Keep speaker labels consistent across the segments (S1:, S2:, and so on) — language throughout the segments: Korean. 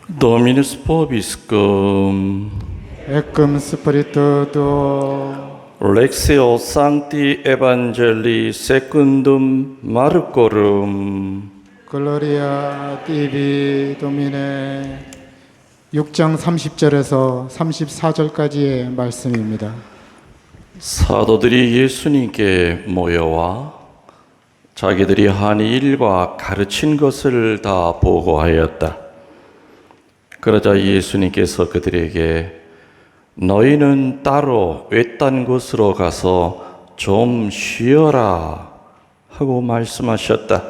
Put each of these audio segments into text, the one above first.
S1: Dominus vobiscum.
S2: et cum spiritu tuo.
S1: Lectio Sancti Evangelii secundum Marcorum.
S2: Gloria tibi Domine. 6장 30절에서 34절까지의 말씀입니다.
S1: 사도들이 예수님께 모여와 자기들이 한 일과 가르친 것을 다 보고하였다. 그러자 예수님께서 그들에게 너희는 따로 외딴 곳으로 가서 좀 쉬어라 하고 말씀하셨다.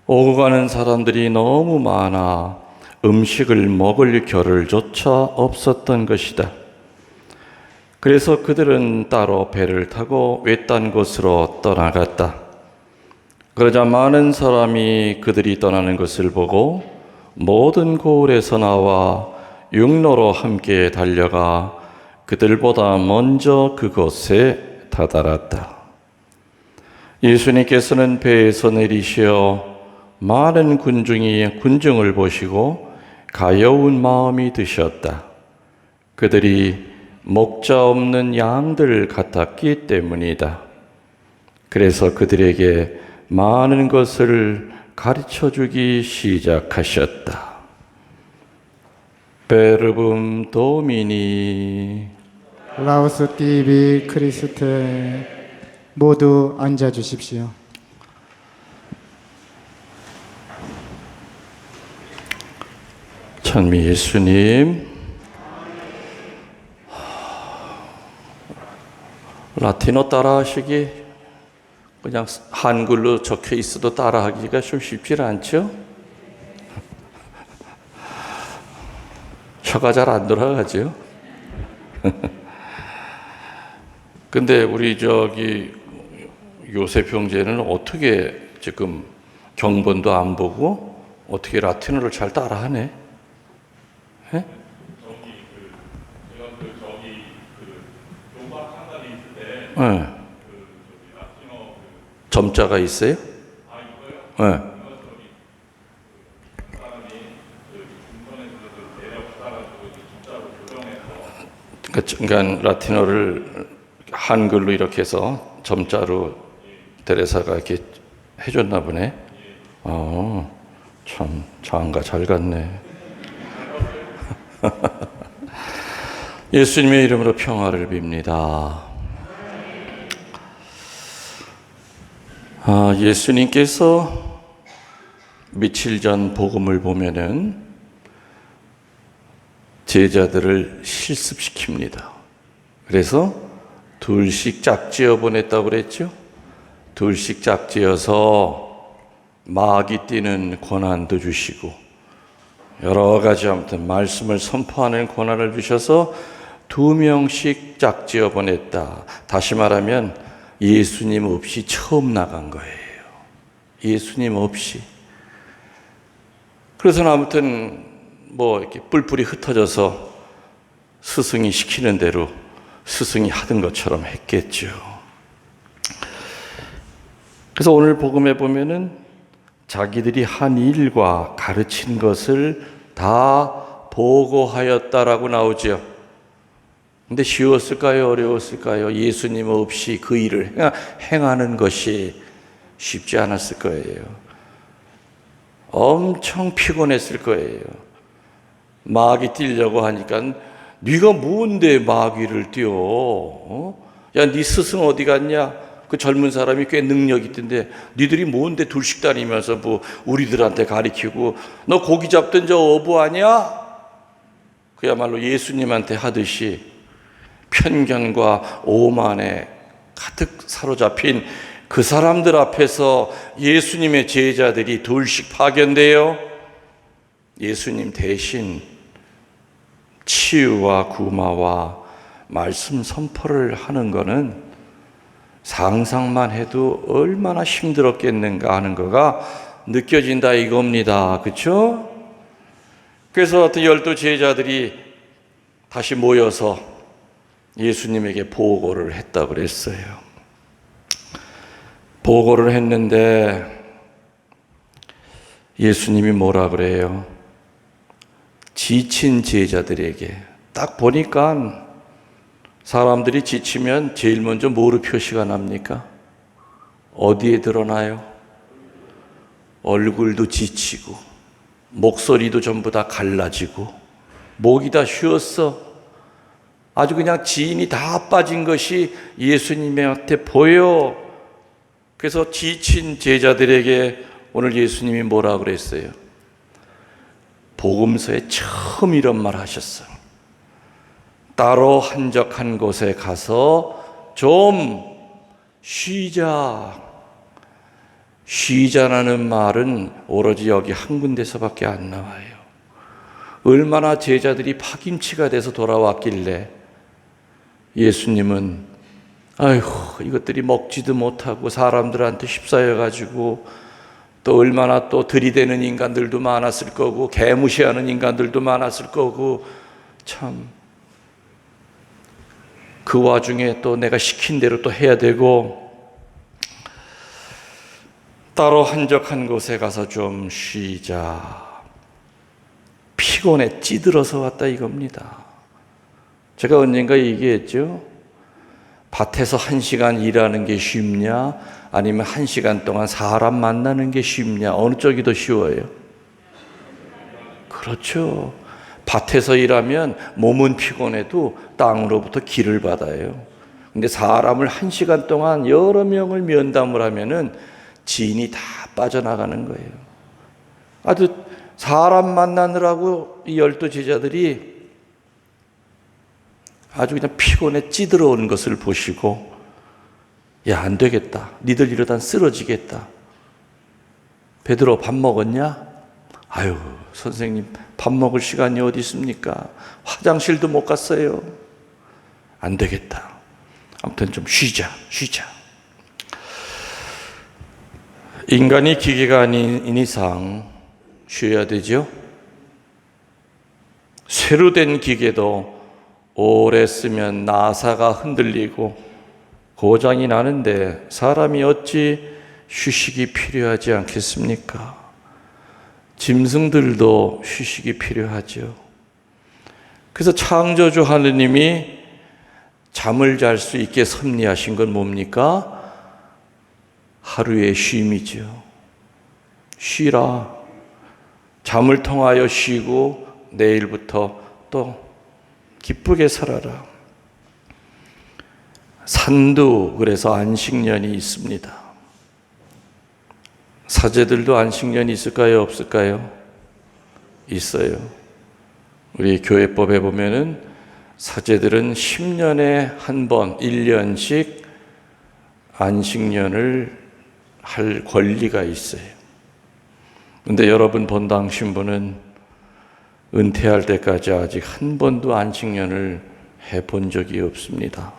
S1: 오고 가는 사람들이 너무 많아 음식을 먹을 겨를조차 없었던 것이다. 그래서 그들은 따로 배를 타고 외딴 곳으로 떠나갔다. 그러자 많은 사람이 그들이 떠나는 것을 보고 모든 고을에서 나와 육로로 함께 달려가 그들보다 먼저 그곳에 다다랐다. 예수님께서는 배에서 내리시어 많은 군중을 보시고 가여운 마음이 드셨다. 그들이 목자 없는 양들 같았기 때문이다. 그래서 그들에게 많은 것을 가르쳐주기 시작하셨다. 베르붐 도미니.
S2: 라우스 tibi 크리스테. 모두 앉아 주십시오.
S1: 찬미 예수님, 라틴어 따라하시기 그냥 한글로 적혀 있어도 따라하기가 좀 쉽지 않죠? 혀가 잘 안 돌아가죠? 근데 우리 요셉 형제는 어떻게 지금 경본도 안 보고 어떻게 라틴어를 잘 따라하네? 예? 네. 점자가 있어요? 네. 그러니까 라틴어를 한글로 이렇게 해서 점자로 데레사가 이렇게 해줬나 보네. 참 장가 잘 갔네. 예수님의 이름으로 평화를 빕니다. 예수님께서 며칠 전 복음을 보면은 제자들을 실습시킵니다. 그래서 둘씩 짝지어 보냈다고 그랬죠. 둘씩 짝지어서 마귀 뛰는 권한도 주시고 여러 가지 아무튼 말씀을 선포하는 권한을 주셔서 2명씩 짝지어 보냈다. 다시 말하면 예수님 없이 처음 나간 거예요. 예수님 없이. 그래서 아무튼 이렇게 뿔뿔이 흩어져서 스승이 시키는 대로 스승이 하던 것처럼 했겠죠. 그래서 오늘 복음에 보면은 자기들이 한 일과 가르친 것을 다 보고하였다라고 나오죠. 근데 쉬웠을까요? 어려웠을까요? 예수님 없이 그 일을 행하는 것이 쉽지 않았을 거예요. 엄청 피곤했을 거예요. 마귀 뛰려고 하니까 네가 뭔데 마귀를 뛰어? 야, 네 스승 어디 갔냐? 그 젊은 사람이 꽤 능력 있던데 니들이 뭔데 둘씩 다니면서 우리들한테 가리키고 너 고기 잡던 저 어부 아니야? 그야말로 예수님한테 하듯이 편견과 오만에 가득 사로잡힌 그 사람들 앞에서 예수님의 제자들이 둘씩 파견돼요. 예수님 대신 치유와 구마와 말씀 선포를 하는 거는 상상만 해도 얼마나 힘들었겠는가 하는 거가 느껴진다 이겁니다. 그렇죠? 그래서 12 제자들이 다시 모여서 예수님에게 보고를 했다고 그랬어요. 보고를 했는데 예수님이 뭐라 그래요? 지친 제자들에게 딱 보니까 사람들이 지치면 제일 먼저 뭐로 표시가 납니까? 어디에 드러나요? 얼굴도 지치고 목소리도 전부 다 갈라지고 목이 다 쉬었어. 아주 그냥 지인이 다 빠진 것이 예수님한테 보여. 그래서 지친 제자들에게 오늘 예수님이 뭐라 그랬어요? 복음서에 처음 이런 말 하셨어요. 따로 한적한 곳에 가서 좀 쉬자. 쉬자라는 말은 오로지 여기 한 군데서밖에 안 나와요. 얼마나 제자들이 파김치가 돼서 돌아왔길래 예수님은 아이고 이것들이 먹지도 못하고 사람들한테 휩싸여가지고 또 얼마나 또 들이대는 인간들도 많았을 거고 개무시하는 인간들도 많았을 거고 참 그 와중에 또 내가 시킨 대로 또 해야 되고 따로 한적한 곳에 가서 좀 쉬자. 피곤해 찌들어서 왔다 이겁니다. 제가 언젠가 얘기했죠. 밭에서 1시간 일하는 게 쉽냐 아니면 1시간 동안 사람 만나는 게 쉽냐 어느 쪽이 더 쉬워요? 그렇죠. 밭에서 일하면 몸은 피곤해도 땅으로부터 기를 받아요. 근데 사람을 1시간 동안 여러 명을 면담을 하면은 진이 다 빠져나가는 거예요. 아주 사람 만나느라고 이 12제자들이 아주 그냥 피곤해 찌들어 오는 것을 보시고 야, 안 되겠다. 니들 이러다 쓰러지겠다. 베드로 밥 먹었냐? 아유, 선생님 밥 먹을 시간이 어디 있습니까? 화장실도 못 갔어요. 안 되겠다. 아무튼 좀 쉬자. 인간이 기계가 아닌 이상 쉬어야 되죠. 새로 된 기계도 오래 쓰면 나사가 흔들리고 고장이 나는데 사람이 어찌 휴식이 필요하지 않겠습니까? 짐승들도 휴식이 필요하죠. 그래서 창조주 하느님이 잠을 잘 수 있게 섭리하신 건 뭡니까? 하루의 쉼이죠. 쉬라. 잠을 통하여 쉬고 내일부터 또 기쁘게 살아라. 산도 그래서 안식년이 있습니다. 사제들도 안식년이 있을까요? 없을까요? 있어요. 우리 교회법에 보면은 사제들은 10년에 한 번, 1년씩 안식년을 할 권리가 있어요. 근데 여러분 본당 신부는 은퇴할 때까지 아직 한 번도 안식년을 해본 적이 없습니다.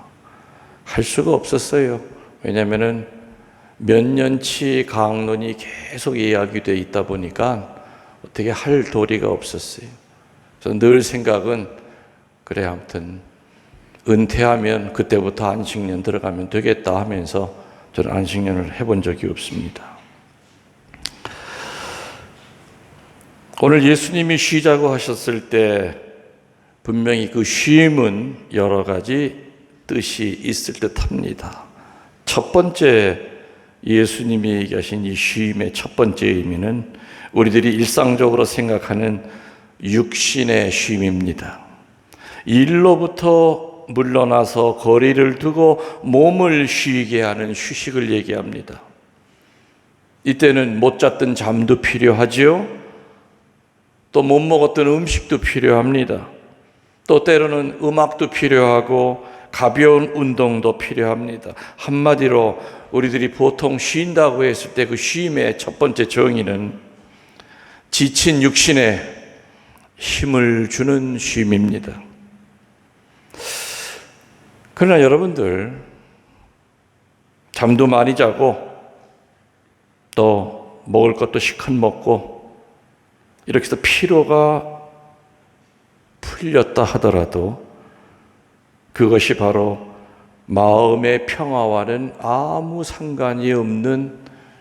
S1: 할 수가 없었어요. 왜냐하면 몇 년치 강론이 계속 예약이 돼 있다 보니까 어떻게 할 도리가 없었어요. 그래서 늘 생각은 그래 아무튼 은퇴하면 그때부터 안식년 들어가면 되겠다 하면서 저는 안식년을 해본 적이 없습니다. 오늘 예수님이 쉬자고 하셨을 때 분명히 그 쉼은 여러 가지 뜻이 있을 듯합니다. 첫 번째 예수님이 얘기하신 이 쉼의 첫 번째 의미는 우리들이 일상적으로 생각하는 육신의 쉼입니다. 일로부터 물러나서 거리를 두고 몸을 쉬게 하는 휴식을 얘기합니다. 이때는 못 잤던 잠도 필요하지요. 또 못 먹었던 음식도 필요합니다. 또 때로는 음악도 필요하고 가벼운 운동도 필요합니다. 한마디로 우리들이 보통 쉰다고 했을 때 그 쉼의 첫 번째 정의는 지친 육신에 힘을 주는 쉼입니다. 그러나 여러분들 잠도 많이 자고 또 먹을 것도 시컷 먹고 이렇게 해서 피로가 풀렸다 하더라도 그것이 바로 마음의 평화와는 아무 상관이 없는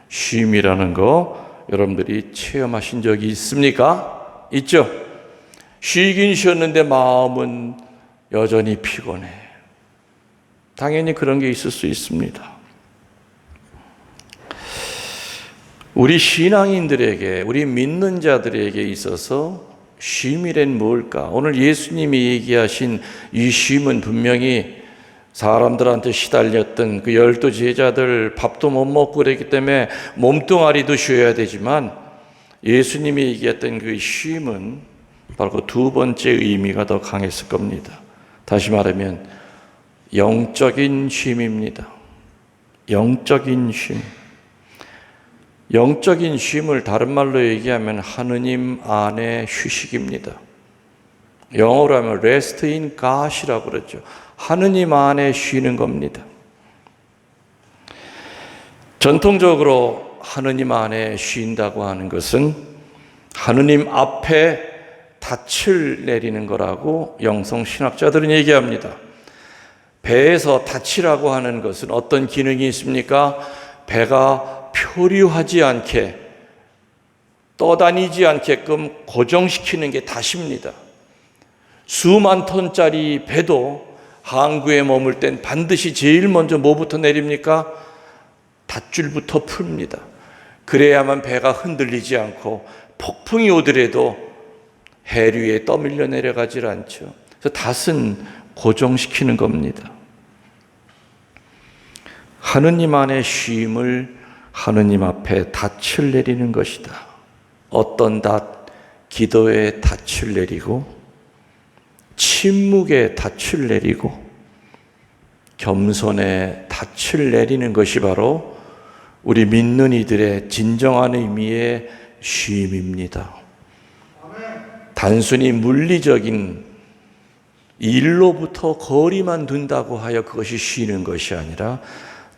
S1: 쉼이라는 거 여러분들이 체험하신 적이 있습니까? 있죠? 쉬긴 쉬었는데 마음은 여전히 피곤해. 당연히 그런 게 있을 수 있습니다. 우리 신앙인들에게, 우리 믿는 자들에게 있어서 쉼이란 뭘까? 오늘 예수님이 얘기하신 이 쉼은 분명히 사람들한테 시달렸던 그 12 제자들 밥도 못 먹고 그랬기 때문에 몸뚱아리도 쉬어야 되지만 예수님이 얘기했던 그 쉼은 바로 그 두 번째 의미가 더 강했을 겁니다. 다시 말하면 영적인 쉼입니다. 영적인 쉼. 영적인 쉼을 다른 말로 얘기하면 하느님 안의 휴식입니다. 영어로 하면 rest in God이라고 그러죠. 하느님 안에 쉬는 겁니다. 전통적으로 하느님 안에 쉰다고 하는 것은 하느님 앞에 닻을 내리는 거라고 영성신학자들은 얘기합니다. 배에서 닻이라고 하는 것은 어떤 기능이 있습니까? 배가 표류하지 않게, 떠다니지 않게끔 고정시키는 게 닻입니다. 수만 톤짜리 배도 항구에 머물 땐 반드시 제일 먼저 뭐부터 내립니까? 밧줄부터 풉니다. 그래야만 배가 흔들리지 않고 폭풍이 오더라도 해류에 떠밀려 내려가질 않죠. 그래서 닷은 고정시키는 겁니다. 하느님 안의 쉼을 하느님 앞에 닻을 내리는 것이다. 어떤 닻? 기도의 닻을 내리고, 침묵의 닻을 내리고, 겸손의 닻을 내리는 것이 바로 우리 믿는 이들의 진정한 의미의 쉼입니다. 단순히 물리적인 일로부터 거리만 둔다고 하여 그것이 쉬는 것이 아니라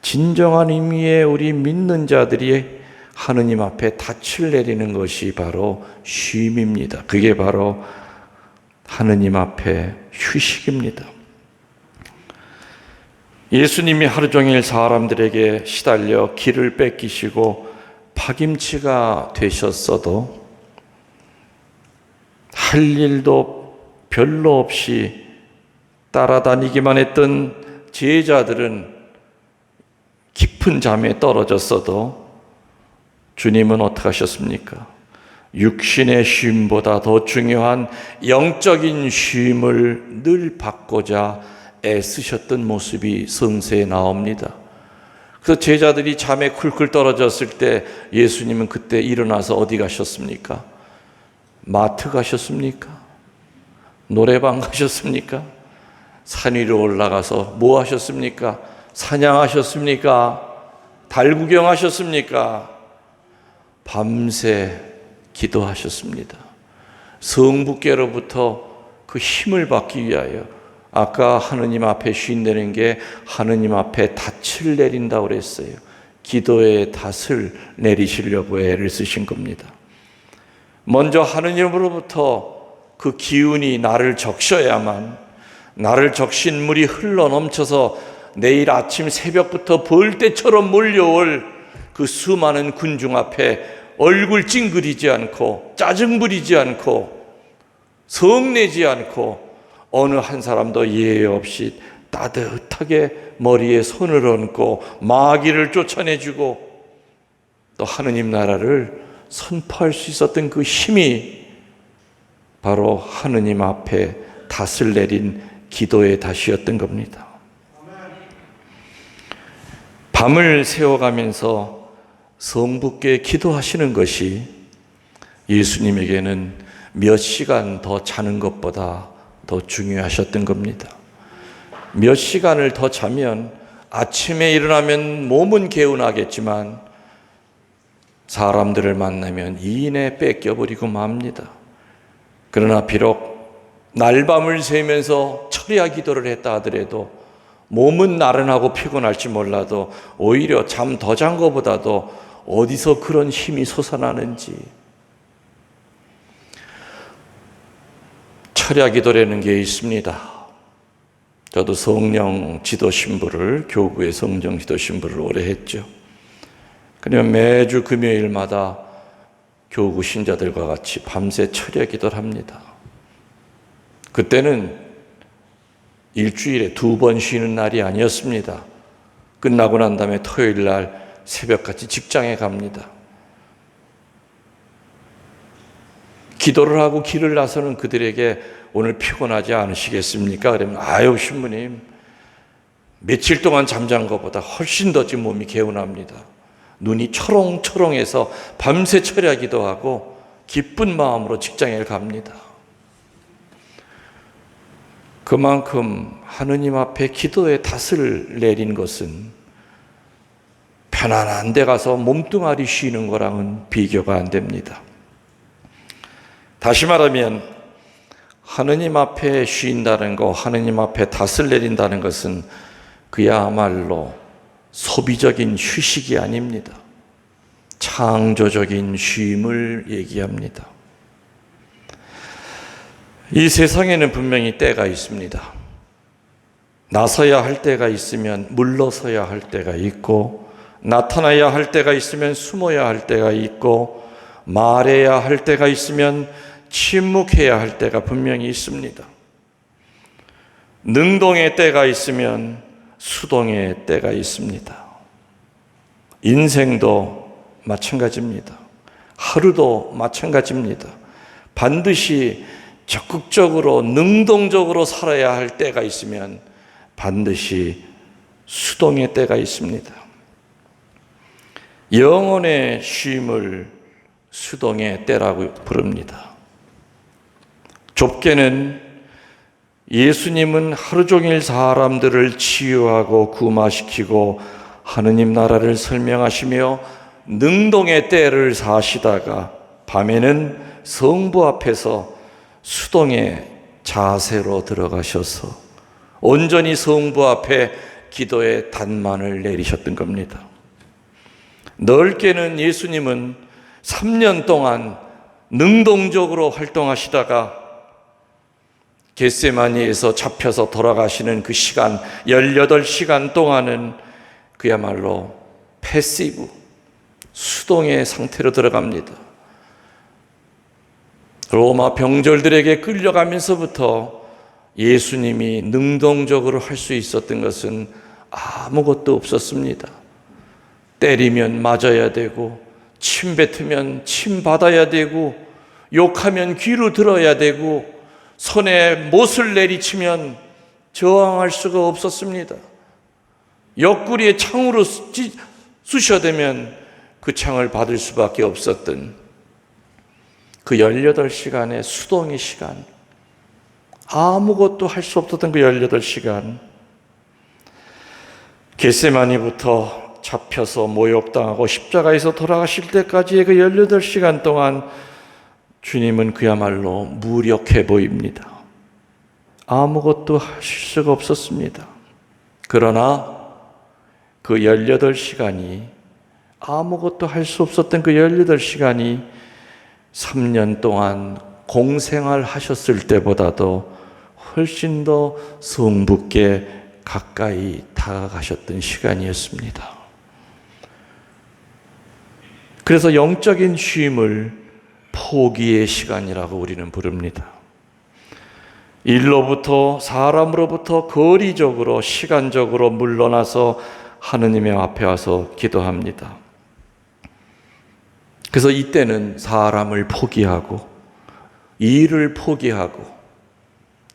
S1: 진정한 의미의 우리 믿는 자들이 하느님 앞에 닻을 내리는 것이 바로 쉼입니다. 그게 바로 하느님 앞에 휴식입니다. 예수님이 하루 종일 사람들에게 시달려 길을 뺏기시고 파김치가 되셨어도 할 일도 별로 없이 따라다니기만 했던 제자들은 깊은 잠에 떨어졌어도 주님은 어떻게 하셨습니까? 육신의 쉼보다 더 중요한 영적인 쉼을 늘 받고자 애쓰셨던 모습이 성서에 나옵니다. 그래서 제자들이 잠에 쿨쿨 떨어졌을 때 예수님은 그때 일어나서 어디 가셨습니까? 마트 가셨습니까? 노래방 가셨습니까? 산 위로 올라가서 뭐 하셨습니까? 사냥하셨습니까? 달 구경하셨습니까? 밤새 기도하셨습니다. 성부께로부터 그 힘을 받기 위하여 아까 하느님 앞에 쉰다는 게 하느님 앞에 닻을 내린다고 그랬어요. 기도의 닻을 내리시려고 애를 쓰신 겁니다. 먼저 하느님으로부터 그 기운이 나를 적셔야만, 나를 적신 물이 흘러 넘쳐서 내일 아침 새벽부터 벌떼처럼 몰려올 그 수많은 군중 앞에 얼굴 찡그리지 않고 짜증 부리지 않고 성내지 않고 어느 한 사람도 예외 없이 따뜻하게 머리에 손을 얹고 마귀를 쫓아내주고 또 하느님 나라를 선포할 수 있었던 그 힘이 바로 하느님 앞에 닻을 내린 기도의 닻이었던 겁니다. 밤을 새워가면서 성부께 기도하시는 것이 예수님에게는 몇 시간 더 자는 것보다 더 중요하셨던 겁니다. 몇 시간을 더 자면 아침에 일어나면 몸은 개운하겠지만 사람들을 만나면 이내 뺏겨버리고 맙니다. 그러나 비록 날밤을 새면서 철야 기도를 했다 하더라도 몸은 나른하고 피곤할지 몰라도 오히려 잠 더 잔 것보다도 어디서 그런 힘이 솟아나는지, 철야 기도라는 게 있습니다. 저도 성령 지도 신부를, 교구의 성령 지도 신부를 오래 했죠. 그러면 매주 금요일마다 교구 신자들과 같이 밤새 철야 기도를 합니다. 그때는 일주일에 2번 쉬는 날이 아니었습니다. 끝나고 난 다음에 토요일 날 새벽같이 직장에 갑니다. 기도를 하고 길을 나서는 그들에게 오늘 피곤하지 않으시겠습니까? 그러면 아유 신부님 며칠 동안 잠잔 것보다 훨씬 더 지금 몸이 개운합니다. 눈이 초롱초롱해서 밤새 철야기도 하고 기쁜 마음으로 직장에 갑니다. 그만큼 하느님 앞에 기도의 닷을 내린 것은 편안한 데 가서 몸뚱아리 쉬는 거랑은 비교가 안 됩니다. 다시 말하면 하느님 앞에 쉰다는 거, 하느님 앞에 닷을 내린다는 것은 그야말로 소비적인 휴식이 아닙니다. 창조적인 쉼을 얘기합니다. 이 세상에는 분명히 때가 있습니다. 나서야 할 때가 있으면 물러서야 할 때가 있고, 나타나야 할 때가 있으면 숨어야 할 때가 있고, 말해야 할 때가 있으면 침묵해야 할 때가 분명히 있습니다. 능동의 때가 있으면 수동의 때가 있습니다. 인생도 마찬가지입니다. 하루도 마찬가지입니다. 반드시 적극적으로 능동적으로 살아야 할 때가 있으면 반드시 수동의 때가 있습니다. 영혼의 쉼을 수동의 때라고 부릅니다. 좁게는 예수님은 하루 종일 사람들을 치유하고 구마시키고 하느님 나라를 설명하시며 능동의 때를 사시다가 밤에는 성부 앞에서 수동의 자세로 들어가셔서 온전히 성부 앞에 기도의 단만을 내리셨던 겁니다. 넓게는 예수님은 3년 동안 능동적으로 활동하시다가 겟세마니에서 잡혀서 돌아가시는 그 시간 18시간 동안은 그야말로 패시브, 수동의 상태로 들어갑니다. 로마 병졸들에게 끌려가면서부터 예수님이 능동적으로 할 수 있었던 것은 아무것도 없었습니다. 때리면 맞아야 되고, 침 뱉으면 침 받아야 되고, 욕하면 귀로 들어야 되고, 손에 못을 내리치면 저항할 수가 없었습니다. 옆구리에 창으로 쑤셔대면 그 창을 받을 수밖에 없었던 그 18시간의 수동의 시간, 아무것도 할 수 없었던 그 18시간, 겟세마니부터 잡혀서 모욕당하고 십자가에서 돌아가실 때까지의 그 18시간 동안 주님은 그야말로 무력해 보입니다. 아무것도 하실 수가 없었습니다. 그러나 그 18시간이, 아무것도 할 수 없었던 그 18시간이 3년 동안 공생활 하셨을 때보다도 훨씬 더 성부께 가까이 다가가셨던 시간이었습니다. 그래서 영적인 쉼을 포기의 시간이라고 우리는 부릅니다. 일로부터, 사람으로부터 거리적으로, 시간적으로 물러나서 하느님의 앞에 와서 기도합니다. 그래서 이때는 사람을 포기하고, 일을 포기하고,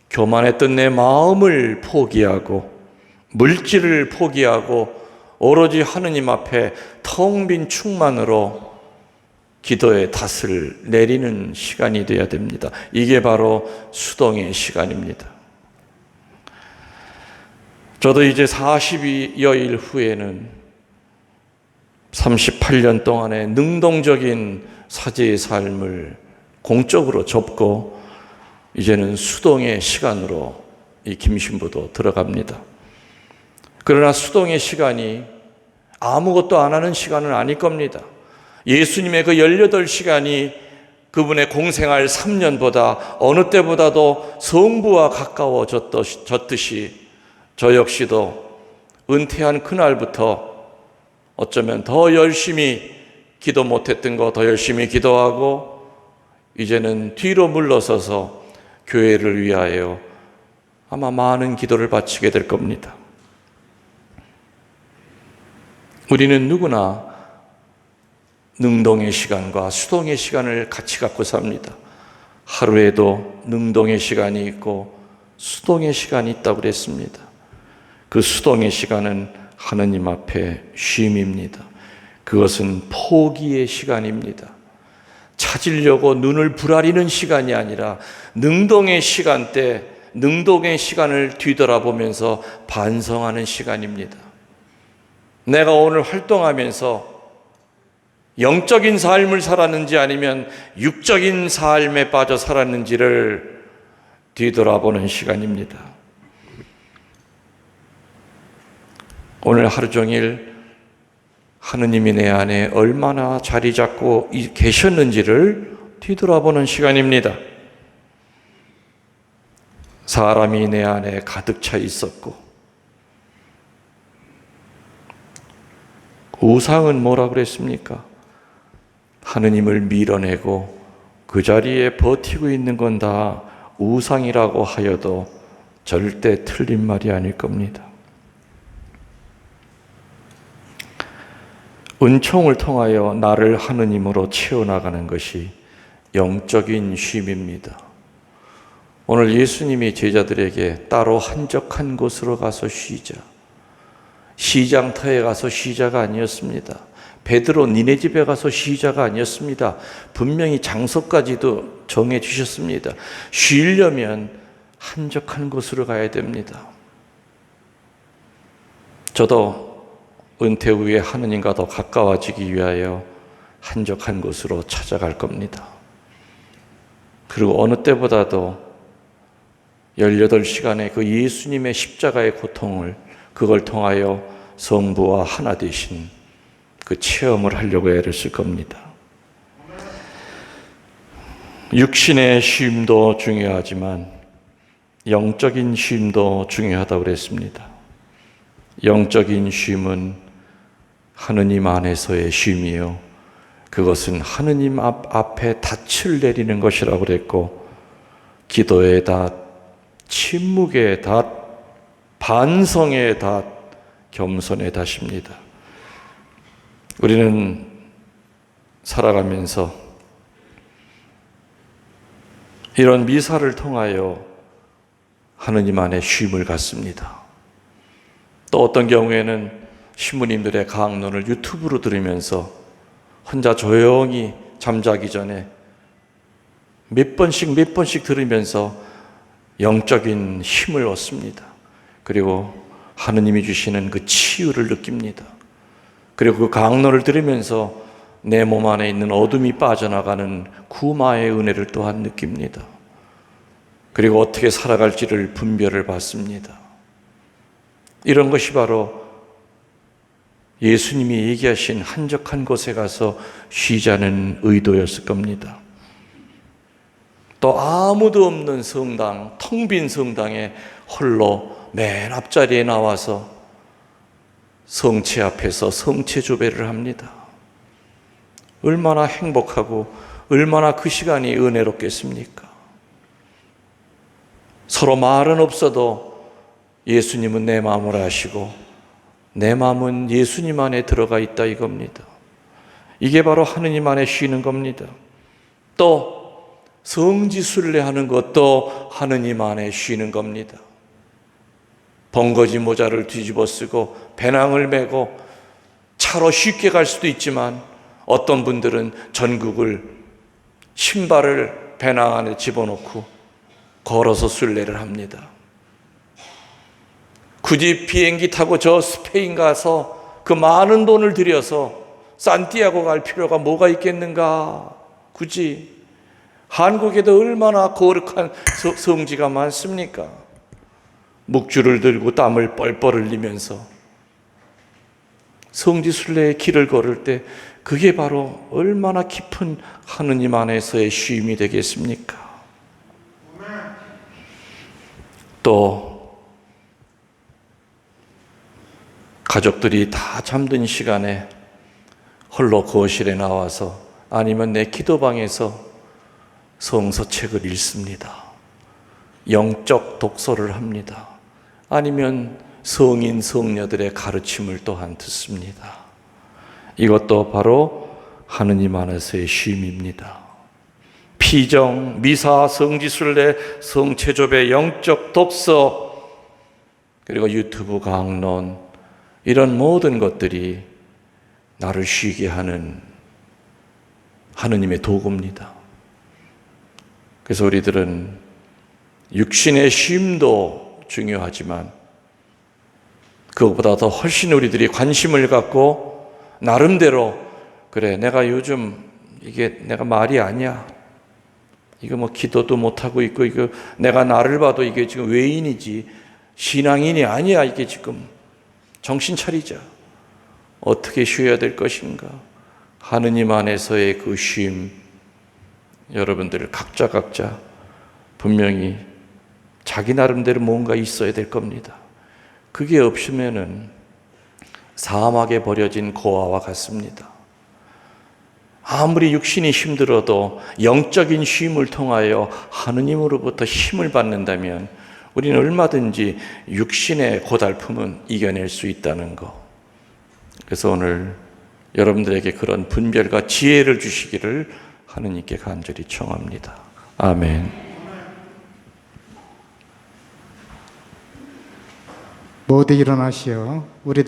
S1: 교만했던 내 마음을 포기하고, 물질을 포기하고, 오로지 하느님 앞에 텅 빈 충만으로 기도의 닷을 내리는 시간이 되어야 됩니다. 이게 바로 수동의 시간입니다. 저도 이제 42여일 후에는 38년 동안의 능동적인 사제의 삶을 공적으로 접고 이제는 수동의 시간으로 이 김신부도 들어갑니다. 그러나 수동의 시간이 아무것도 안 하는 시간은 아닐 겁니다. 예수님의 그 18시간이 그분의 공생활 3년보다 어느 때보다도 성부와 가까워졌듯이 저 역시도 은퇴한 그날부터 어쩌면 더 열심히 기도 못했던 거 더 열심히 기도하고 이제는 뒤로 물러서서 교회를 위하여 아마 많은 기도를 바치게 될 겁니다. 우리는 누구나 능동의 시간과 수동의 시간을 같이 갖고 삽니다. 하루에도 능동의 시간이 있고 수동의 시간이 있다고 그랬습니다. 그 수동의 시간은 하느님 앞에 쉼입니다. 그것은 포기의 시간입니다. 찾으려고 눈을 부라리는 시간이 아니라 능동의 시간대, 능동의 시간을 뒤돌아보면서 반성하는 시간입니다. 내가 오늘 활동하면서 영적인 삶을 살았는지 아니면 육적인 삶에 빠져 살았는지를 뒤돌아보는 시간입니다. 오늘 하루 종일 하느님이 내 안에 얼마나 자리 잡고 계셨는지를 뒤돌아보는 시간입니다. 사람이 내 안에 가득 차 있었고, 우상은 뭐라 그랬습니까? 하느님을 밀어내고 그 자리에 버티고 있는 건 다 우상이라고 하여도 절대 틀린 말이 아닐 겁니다. 은총을 통하여 나를 하느님으로 채워나가는 것이 영적인 쉼입니다. 오늘 예수님이 제자들에게 따로 한적한 곳으로 가서 쉬자, 시장터에 가서 쉬자가 아니었습니다. 베드로 니네 집에 가서 쉬자가 아니었습니다. 분명히 장소까지도 정해 주셨습니다. 쉬려면 한적한 곳으로 가야 됩니다. 저도 은퇴 후에 하느님과 더 가까워지기 위하여 한적한 곳으로 찾아갈 겁니다. 그리고 어느 때보다도 18시간의 그 예수님의 십자가의 고통을, 그걸 통하여 성부와 하나 되신 그 체험을 하려고 애를 쓸 겁니다. 육신의 쉼도 중요하지만 영적인 쉼도 중요하다고 그랬습니다. 영적인 쉼은 하느님 안에서의 쉼이요, 그것은 하느님 앞에 닻을 내리는 것이라고 그랬고, 기도의 닻, 침묵의 닻, 반성의 닻, 겸손의 닻입니다. 우리는 살아가면서 이런 미사를 통하여 하느님 안에 쉼을 갖습니다. 또 어떤 경우에는 신부님들의 강론을 유튜브로 들으면서 혼자 조용히 잠자기 전에 몇 번씩 들으면서 영적인 힘을 얻습니다. 그리고 하느님이 주시는 그 치유를 느낍니다. 그리고 그 강론을 들으면서 내 몸 안에 있는 어둠이 빠져나가는 구마의 은혜를 또한 느낍니다. 그리고 어떻게 살아갈지를 분별을 받습니다. 이런 것이 바로 예수님이 얘기하신 한적한 곳에 가서 쉬자는 의도였을 겁니다. 또 아무도 없는 성당, 텅 빈 성당에 홀로 맨 앞자리에 나와서 성체 앞에서 성체 조배를 합니다. 얼마나 행복하고 얼마나 그 시간이 은혜롭겠습니까? 서로 말은 없어도 예수님은 내 마음을 아시고 내 마음은 예수님 안에 들어가 있다 이겁니다. 이게 바로 하느님 안에 쉬는 겁니다. 또 성지순례하는 것도 하느님 안에 쉬는 겁니다. 번거지 모자를 뒤집어 쓰고 배낭을 메고 차로 쉽게 갈 수도 있지만 어떤 분들은 전국을 신발을 배낭 안에 집어넣고 걸어서 순례를 합니다. 굳이 비행기 타고 저 스페인 가서 그 많은 돈을 들여서 산티아고 갈 필요가 뭐가 있겠는가? 굳이 한국에도 얼마나 거룩한 성지가 많습니까? 묵주를 들고 땀을 뻘뻘 흘리면서 성지 순례의 길을 걸을 때 그게 바로 얼마나 깊은 하느님 안에서의 쉼이 되겠습니까? 또 가족들이 다 잠든 시간에 홀로 거실에 나와서 아니면 내 기도방에서 성서책을 읽습니다. 영적 독서를 합니다. 아니면 성인, 성녀들의 가르침을 또한 듣습니다. 이것도 바로 하느님 안에서의 쉼입니다. 피정, 미사, 성지순례, 성체조배, 영적 독서, 그리고 유튜브 강론, 이런 모든 것들이 나를 쉬게 하는 하느님의 도구입니다. 그래서 우리들은 육신의 쉼도 중요하지만 그것보다 더 훨씬 우리들이 관심을 갖고 나름대로, 그래, 내가 요즘 이게 내가 말이 아니야, 이거 뭐 기도도 못하고 있고, 이거 내가 나를 봐도 이게 지금 외인이지 신앙인이 아니야, 이게 지금 정신 차리자. 어떻게 쉬어야 될 것인가? 하느님 안에서의 그 쉼, 여러분들 각자 분명히 자기 나름대로 뭔가 있어야 될 겁니다. 그게 없으면은 사막에 버려진 고아와 같습니다. 아무리 육신이 힘들어도 영적인 쉼을 통하여 하느님으로부터 힘을 받는다면 우리는 얼마든지 육신의 고달픔은 이겨낼 수 있다는 것. 그래서 오늘 여러분들에게 그런 분별과 지혜를 주시기를 하느님께 간절히 청합니다. 아멘.
S2: 모두 일어나시어 우리들